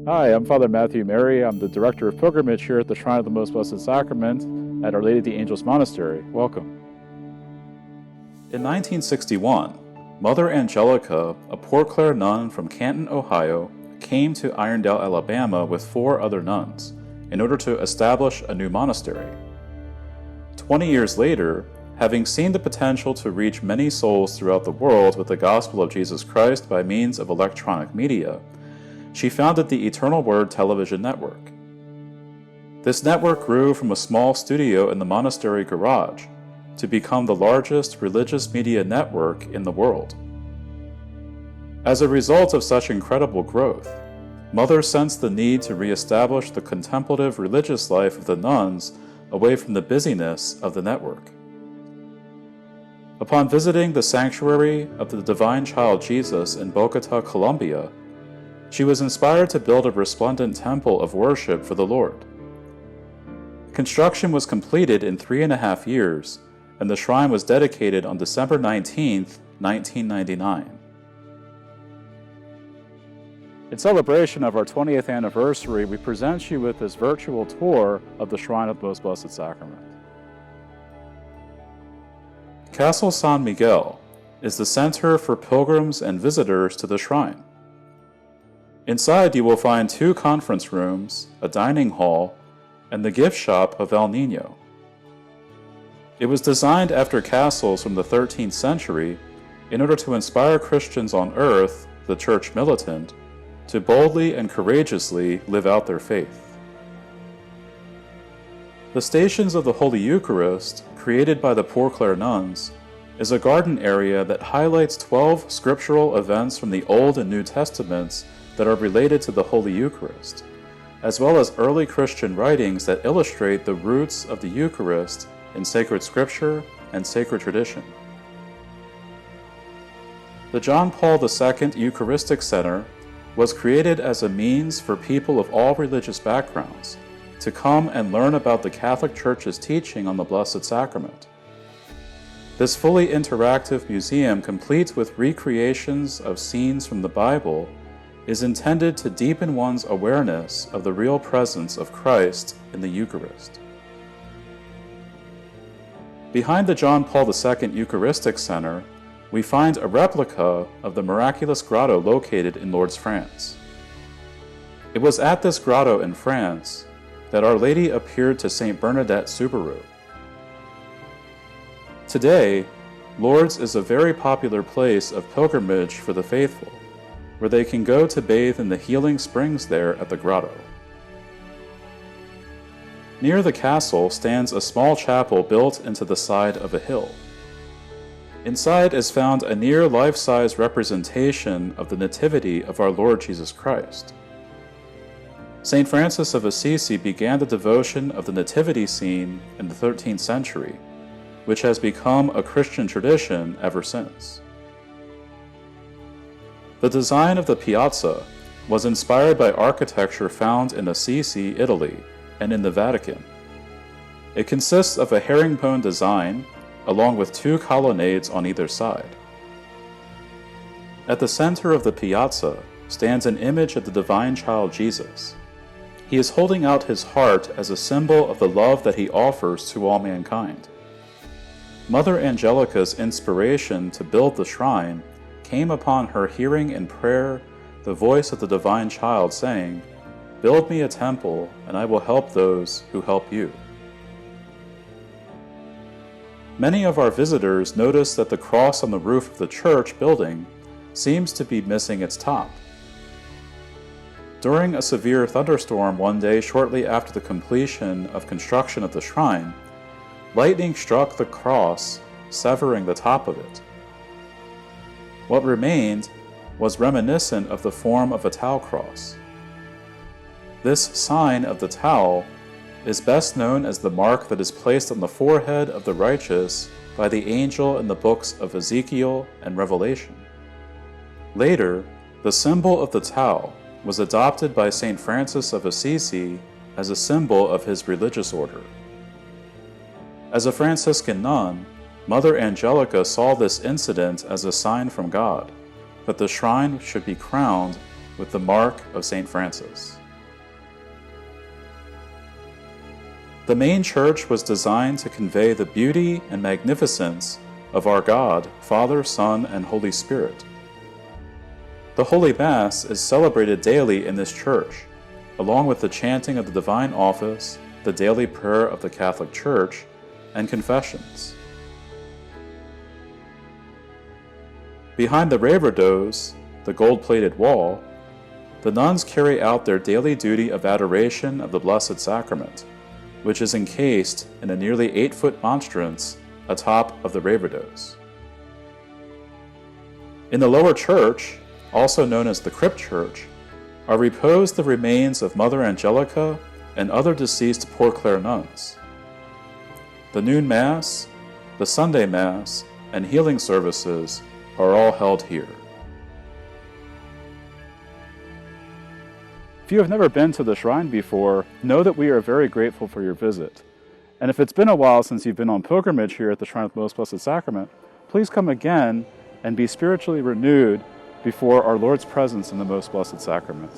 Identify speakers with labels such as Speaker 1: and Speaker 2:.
Speaker 1: Hi, I'm Father Matthew Mary. I'm the Director of Pilgrimage here at the Shrine of the Most Blessed Sacrament at Our Lady of the Angels Monastery. Welcome. In 1961, Mother Angelica, a Poor Clare nun from Canton, Ohio, came to Irondale, Alabama with 4 other nuns in order to establish a new monastery. 20 years later, having seen the potential to reach many souls throughout the world with the gospel of Jesus Christ by means of electronic media, she founded the Eternal Word television network. This network grew from a small studio in the monastery garage to become the largest religious media network in the world. As a result of such incredible growth, Mother sensed the need to reestablish the contemplative religious life of the nuns away from the busyness of the network. Upon visiting the sanctuary of the Divine Child Jesus in Bogota, Colombia, she was inspired to build a resplendent temple of worship for the Lord. Construction was completed in 3.5 years, and the shrine was dedicated on December 19, 1999. In celebration of our 20th anniversary, we present you with this virtual tour of the Shrine of the Most Blessed Sacrament. Castle San Miguel is the center for pilgrims and visitors to the shrine. Inside you will find 2 conference rooms, a dining hall, and the gift shop of El Niño. It was designed after castles from the 13th century in order to inspire Christians on earth, the Church militant, to boldly and courageously live out their faith. The Stations of the Holy Eucharist, created by the Poor Clare nuns, is a garden area that highlights 12 scriptural events from the Old and New Testaments that are related to the Holy Eucharist, as well as early Christian writings that illustrate the roots of the Eucharist in sacred scripture and sacred tradition. The John Paul II Eucharistic Center was created as a means for people of all religious backgrounds to come and learn about the Catholic Church's teaching on the Blessed Sacrament. This fully interactive museum, complete with recreations of scenes from the Bible, is intended to deepen one's awareness of the real presence of Christ in the Eucharist. Behind the John Paul II Eucharistic Center, we find a replica of the miraculous grotto located in Lourdes, France. It was at this grotto in France that Our Lady appeared to Saint Bernadette Soubirous. Today, Lourdes is a very popular place of pilgrimage for the faithful, where they can go to bathe in the healing springs there at the grotto. Near the castle stands a small chapel built into the side of a hill. Inside is found a near life-size representation of the Nativity of our Lord Jesus Christ. St. Francis of Assisi began the devotion of the Nativity scene in the 13th century, which has become a Christian tradition ever since. The design of the piazza was inspired by architecture found in Assisi, Italy, and in the Vatican. It consists of a herringbone design, along with 2 colonnades on either side. At the center of the piazza stands an image of the Divine Child Jesus. He is holding out his heart as a symbol of the love that he offers to all mankind. Mother Angelica's inspiration to build the shrine came upon her hearing in prayer the voice of the Divine Child saying, "Build me a temple, and I will help those who help you." Many of our visitors notice that the cross on the roof of the church building seems to be missing its top. During a severe thunderstorm one day shortly after the completion of construction of the shrine, lightning struck the cross, severing the top of it. What remained was reminiscent of the form of a tau cross. This sign of the tau is best known as the mark that is placed on the forehead of the righteous by the angel in the books of Ezekiel and Revelation. Later, the symbol of the tau was adopted by St. Francis of Assisi as a symbol of his religious order. As a Franciscan nun, Mother Angelica saw this incident as a sign from God that the shrine should be crowned with the mark of St. Francis. The main church was designed to convey the beauty and magnificence of our God, Father, Son, and Holy Spirit. The Holy Mass is celebrated daily in this church, along with the chanting of the Divine Office, the daily prayer of the Catholic Church, and confessions. Behind the reredos, the gold-plated wall, the nuns carry out their daily duty of adoration of the Blessed Sacrament, which is encased in a nearly 8-foot monstrance atop of the reredos. In the lower church, also known as the crypt church, are reposed the remains of Mother Angelica and other deceased Poor Clare nuns. The noon Mass, the Sunday Mass, and healing services are all held here. If you have never been to the shrine before, know that we are very grateful for your visit. And if it's been a while since you've been on pilgrimage here at the Shrine of the Most Blessed Sacrament, please come again and be spiritually renewed before our Lord's presence in the Most Blessed Sacrament.